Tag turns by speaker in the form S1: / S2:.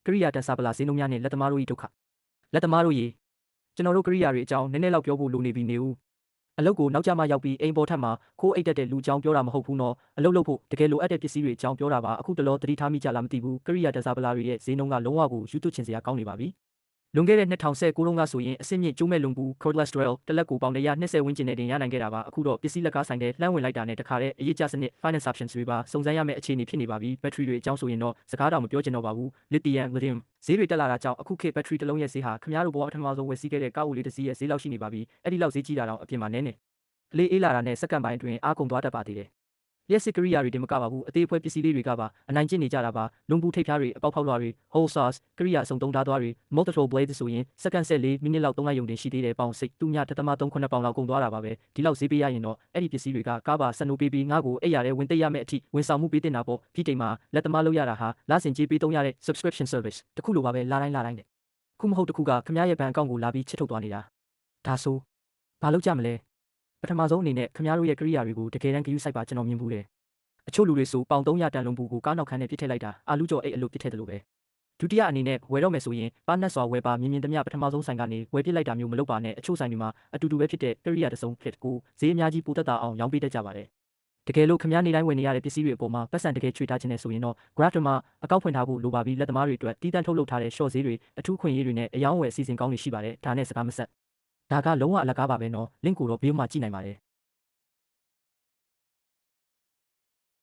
S1: ကရိယာတန်စာပလာဈေးနှုန်းများနဲ့လက်သမားတို့၏ဒုက္ခလက်သမားတို့ရေကျွန်တော်တို့ကရိယာတွေအကြောင်းနည်းနည်းလောက်ပြောဖို့လိုနေပြီနေဦးအလုပ်ကိုနောက်ကျမှရောက်ပြီးအိမ်ပေါ်ထပ်မှာခိုးအိတ်တက်တဲ့လူအကြောင်းပြောတာမဟုတ်ဘူးနော်အလုပ်လုပ်ဖို့တကယ်လိုအပ်တဲ့ပစ္စည်းတွေအကြောင်းပြောတာပါအခုတလောသတိထားမိကြလားမသိဘူးကရိယာတန်စာပလာတွေရဲ့ဈေးနှုန်းကလုံးဝကိုယူသွချင်စရာကောင်းနေပါပြီလွန်ခဲ့တဲ့2019ခုကဆိုရင်အဆင့်မြင့်ကျိုးမဲ့လုံဘူး cordless drill တစ်လက်ကိုပေါင်120ဝန်းကျင်နဲ့တင်ရနိုင်ခဲ့တာပါအခုတော့ပစ္စည်းလက်ကားဆိုင်တဲ့လှမ်းဝင်လိုက်တာနဲ့တခါတည်းအရေးကြစနစ် finance options တွေပါစုံစမ်းရမယ့်အခြေအနေဖြစ်နေပါပြီဘက်ထရီတွေအကြောင်းဆိုရင်တော့စကားတောင်မပြောချင်တော့ပါဘူး lithium ဈေးတွေတက်လာတာကြောင့်အခုခေတ်ဘက်ထရီတစ်လုံးရဲ့ဈေးဟာခင်ဗျားတို့ဘဝပထမဆုံးဝယ်စီးခဲ့တဲ့ကားအိုလေးတစ်စီးရဲ့ဈေးလောက်ရှိနေပါပြီအဲ့ဒီလောက်ဈေးကြီးတာတောင်အပြင်မှာနည်းနေအလေးအေးလာတာနဲ့စက္ကန့်ပိုင်းအတွင်းအားကုန်သွားတတ်ပါသေးတယ်လျှက်စစ်ကရိယာတွေတင်မကပါဘူးအသေးအဖွဲပစ္စည်းလေးတွေကပါအနိုင်ကျင့်နေကြတာပါလုံဘူးထိပ်ဖြားတွေအပေါက်ဖောက်လွှာတွေ whole saws ကရိယာအစုံသုံးဓာတ်သွားတွေ multiple blades ဆိုရင်စက္ကန့်14မိနစ်လောက်သုံးလိုက်ရုံတင်ရှိသေးတယ်ပေါင်စိတ်သူည1.38ပေါင်လောက်ကုန်သွားတာပါပဲဒီလောက်ဈေးပေးရရင်တော့အဲ့ဒီပစ္စည်းတွေကကားပါစနိုးပေးပြီးငါ့ကိုအဲ့ရတဲ့ဝင်သိရမယ့်အထိဝန်ဆောင်မှုပေးတင်တာပေါ့ပြီးတိမ်မှာလက်သမားလုပ်ရတာဟာလစဉ်ကြေးပေးသုံးရတဲ့ subscription service တခုလိုပါပဲလာတိုင်းတဲ့ခုမဟုတ်တခုကခင်ဗျားရဲ့ဘဏ်အကောင့်ကိုလာပြီးချစ်ထုတ်သွားနေတာဒါဆိုဘာလုပ်ကြမလဲပထမဆုံးအနေနဲ့ခင်ဗျားတို့ရဲ့ကရိယာတွေကိုတကယ်တမ်းဂရုစိုက်ပါကျွန်တော်မြင်ဘူးတယ်အချို့လူတွေဆိုပေါင်300တန်လုံးဘူးကိုကားနောက်ခန်းနဲ့ပြစ်ထည့်လိုက်တာအာလူကြော်အိတ်အလုပ်ပြစ်ထည့်တယ်လို့ပဲဒုတိယအနေနဲ့ဝယ်တော့မယ်ဆိုရင်ပါနတ်စွာဝယ်ပါမြင်သမျှပထမဆုံးဆိုင်ကနေဝယ်ပြစ်လိုက်တာမျိုးမလုပ်ပါနဲ့အချို့ဆိုင်တွေမှာအတူတူပဲဖြစ်တဲ့ကရိယာတစ်စုံဖြစ်ကိုဈေးအများကြီးပိုတက်တာအောင်ရောင်းပေးတတ်ကြပါတယ်တကယ်လို့ခင်ဗျားနေတိုင်းဝယ်နေရတဲ့ပစ္စည်းတွေအပေါ်မှာပတ်စံတကယ်ချွေထားခြင်းနဲ့ဆိုရင်တော့ Grafton မှာအကောင့်ဖွင့်ထားဖို့လိုပါပြီးလက်သမားတွေအတွက်တီးတန့်ထုတ်လုပ်ထားတဲ့ short ဈေးတွေအထူးခွင့်ရေးတွေနဲ့အယောင်းဝယ်အစီအစဉ်ကောင်းတွေရှိပါတယ်ဒါနဲ့စကားမဆက်ဒါကလုံးဝအလကားပါပဲနော် link ကိုတော့ bio မှာကြည့်နိုင်ပါတယ်